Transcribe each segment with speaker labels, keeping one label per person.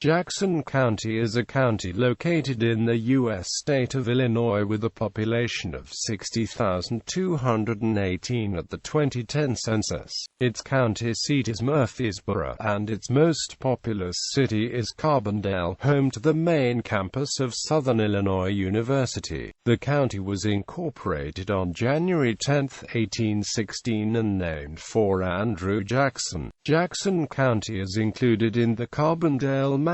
Speaker 1: Jackson County is a county located in the U.S. state of Illinois with a population of 60,218 at the 2010 census. Its county seat is Murphysboro, and its most populous city is Carbondale, home to the main campus of Southern Illinois University. The county was incorporated on January 10, 1816 and named for Andrew Jackson. Jackson County is included in the Carbondale-Marion-Hill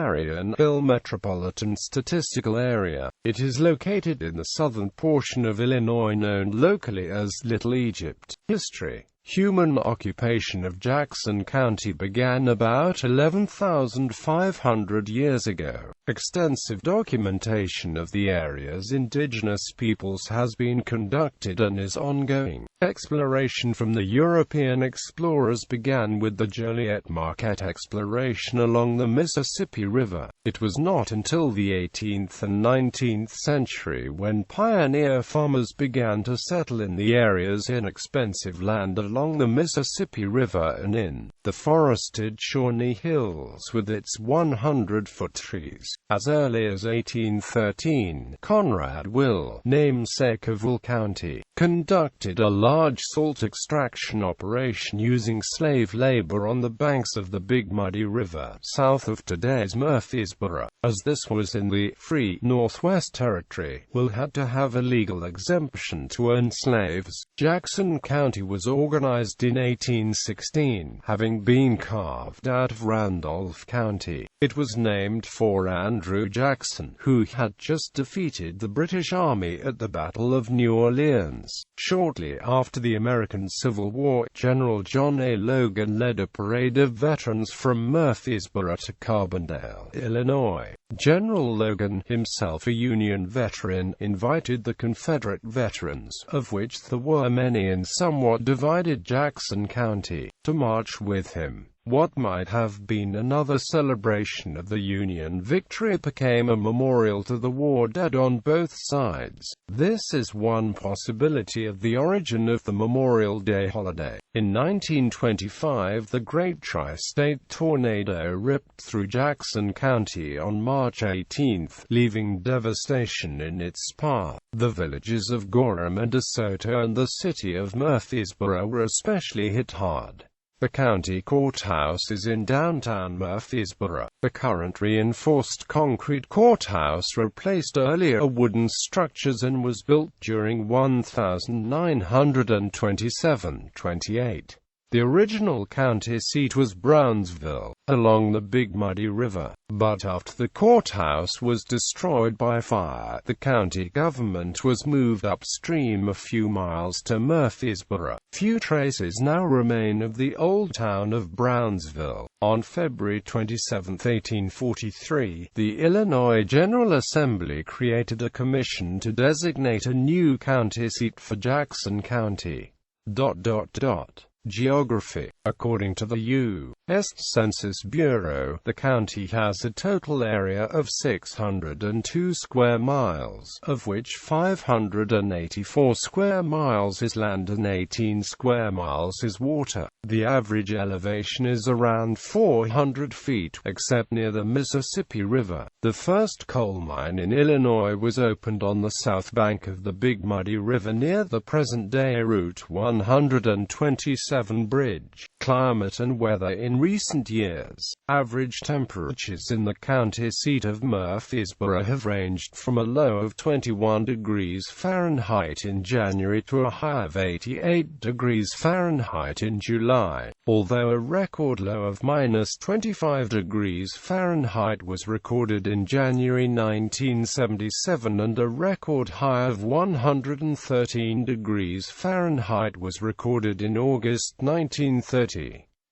Speaker 1: Metropolitan Statistical Area. It is located in the southern portion of Illinois known locally as Little Egypt. History. Human occupation of Jackson County began about 11,500 years ago. Extensive documentation of the area's indigenous peoples has been conducted and is ongoing. Exploration from the European explorers began with the Joliet-Marquette exploration along the Mississippi River. It was not until the 18th and 19th century when pioneer farmers began to settle in the area's inexpensive land along the Mississippi River and in the forested Shawnee Hills with its 100-foot trees. As early as 1813, Conrad Will, namesake of Will County, conducted a large salt extraction operation using slave labor on the banks of the Big Muddy River, south of today's Murphysboro. As this was in the Free Northwest Territory, Will had to have a legal exemption to own slaves. Jackson County was organized in 1816, having been carved out of Randolph County. It was named for Andrew Jackson, who had just defeated the British Army at the Battle of New Orleans. Shortly after the American Civil War, General John A. Logan led a parade of veterans from Murphysboro to Carbondale, Illinois. General Logan, himself a Union veteran, invited the Confederate veterans, of which there were many in somewhat divided Jackson County, to march with him. What might have been another celebration of the Union victory became a memorial to the war dead on both sides. This is one possibility of the origin of the Memorial Day holiday. In 1925, the Great Tri-State Tornado ripped through Jackson County on March 18, leaving devastation in its path. The villages of Gorham and DeSoto and the city of Murphysboro were especially hit hard. The county courthouse is in downtown Murphysboro. The current reinforced concrete courthouse replaced earlier wooden structures and was built during 1927-28. The original county seat was Brownsville, along the Big Muddy River, but after the courthouse was destroyed by fire, the county government was moved upstream a few miles to Murphysboro. Few traces now remain of the old town of Brownsville. On February 27, 1843, the Illinois General Assembly created a commission to designate a new county seat for Jackson County. Geography. According to the U.S. Census Bureau, the county has a total area of 602 square miles, of which 584 square miles is land and 18 square miles is water. The average elevation is around 400 feet, except near the Mississippi River. The first coal mine in Illinois was opened on the south bank of the Big Muddy River near the present-day Route 127 bridge. Climate and weather in recent years. Average temperatures in the county seat of Murphysboro have ranged from a low of 21 degrees Fahrenheit in January to a high of 88 degrees Fahrenheit in July, although a record low of -25 degrees Fahrenheit was recorded in January 1977 and a record high of 113 degrees Fahrenheit was recorded in August 1930.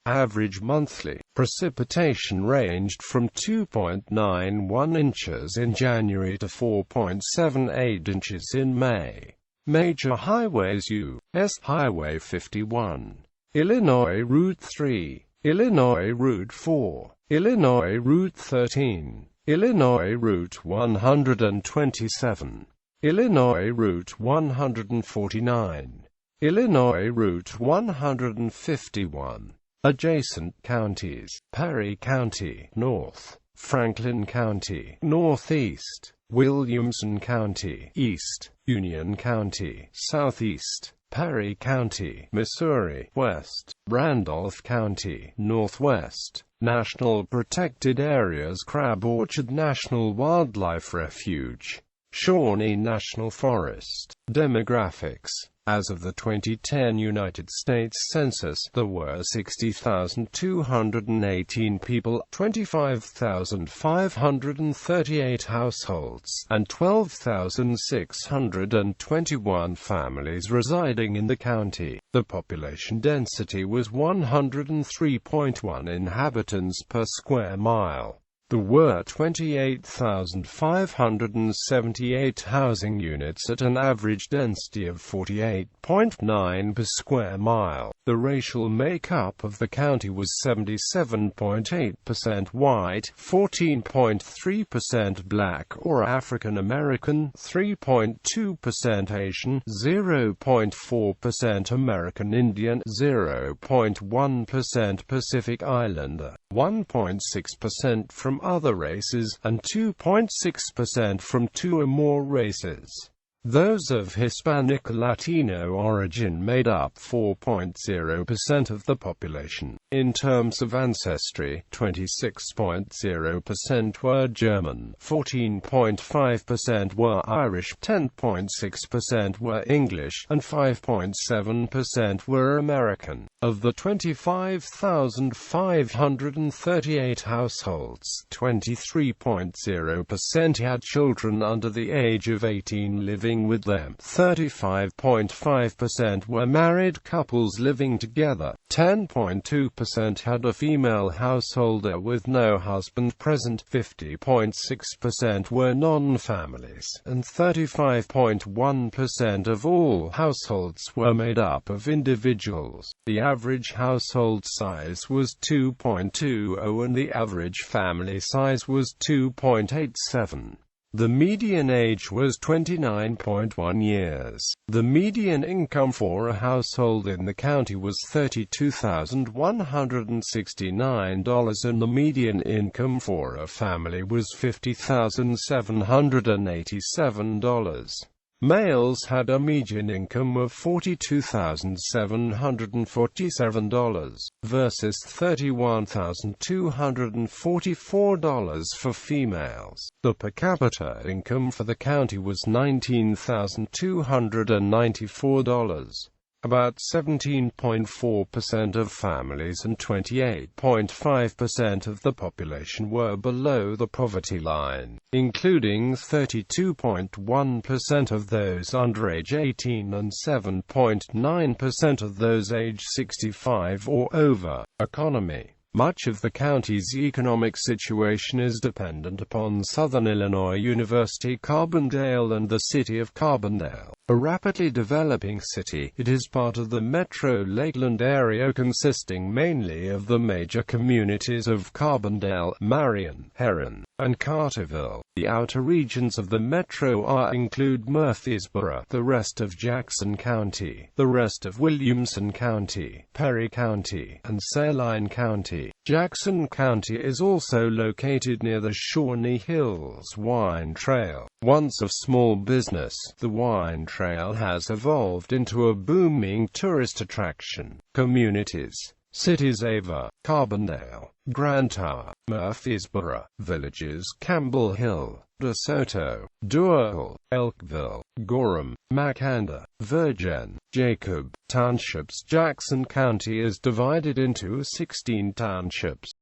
Speaker 1: Average monthly precipitation ranged from 2.91 inches in January to 4.78 inches in May. Major highways: U.S. Highway 51, Illinois Route 3, Illinois Route 4, Illinois Route 13, Illinois Route 127, Illinois Route 149, Illinois Route 151. Adjacent counties: Perry County, north; Franklin County, Northeast; Williamson County, East; Union County, Southeast; Perry County, Missouri, West; Randolph County, Northwest. National Protected Areas: Crab Orchard National Wildlife Refuge, Shawnee National Forest. Demographics: as of the 2010 United States Census, there were 60,218 people, 25,538 households, and 12,621 families residing in the county. The population density was 103.1 inhabitants per square mile. There were 28,578 housing units at an average density of 48.9 per square mile. The racial makeup of the county was 77.8% white, 14.3% black or African American, 3.2% Asian, 0.4% American Indian, 0.1% Pacific Islander, 1.6% from other races, and 2.6% from two or more races. Those of Hispanic Latino origin made up 4.0% of the population. In terms of ancestry, 26.0% were German, 14.5% were Irish, 10.6% were English, and 5.7% were American. Of the 25,538 households, 23.0% had children under the age of 18 living with them, 35.5% were married couples living together, 10.2% had a female householder with no husband present, 50.6% were non-families, and 35.1% of all households were made up of individuals. The average household size was 2.20 and the average family size was 2.87. The median age was 29.1 years. The median income for a household in the county was $32,169 and the median income for a family was $50,787. Males had a median income of $42,747 versus $31,244 for females. The per capita income for the county was $19,294. About 17.4% of families and 28.5% of the population were below the poverty line, including 32.1% of those under age 18 and 7.9% of those age 65 or over. Economy: much of the county's economic situation is dependent upon Southern Illinois University, Carbondale and the city of Carbondale. A rapidly developing city, it is part of the Metro Lakeland area consisting mainly of the major communities of Carbondale, Marion, Heron, and Carterville. The outer regions of the metro include Murphysboro, the rest of Jackson County, the rest of Williamson County, Perry County, and Saline County. Jackson County is also located near the Shawnee Hills Wine Trail. Once a small business, the wine trail has evolved into a booming tourist attraction. Communities: cities: Ava, Carbondale, Grantower, Murphysboro. Villages: Campbell Hill, DeSoto, Doyle, Elkville, Gorham, Macanda, Virgin, Jacob. Townships: Jackson County is divided into 16 townships.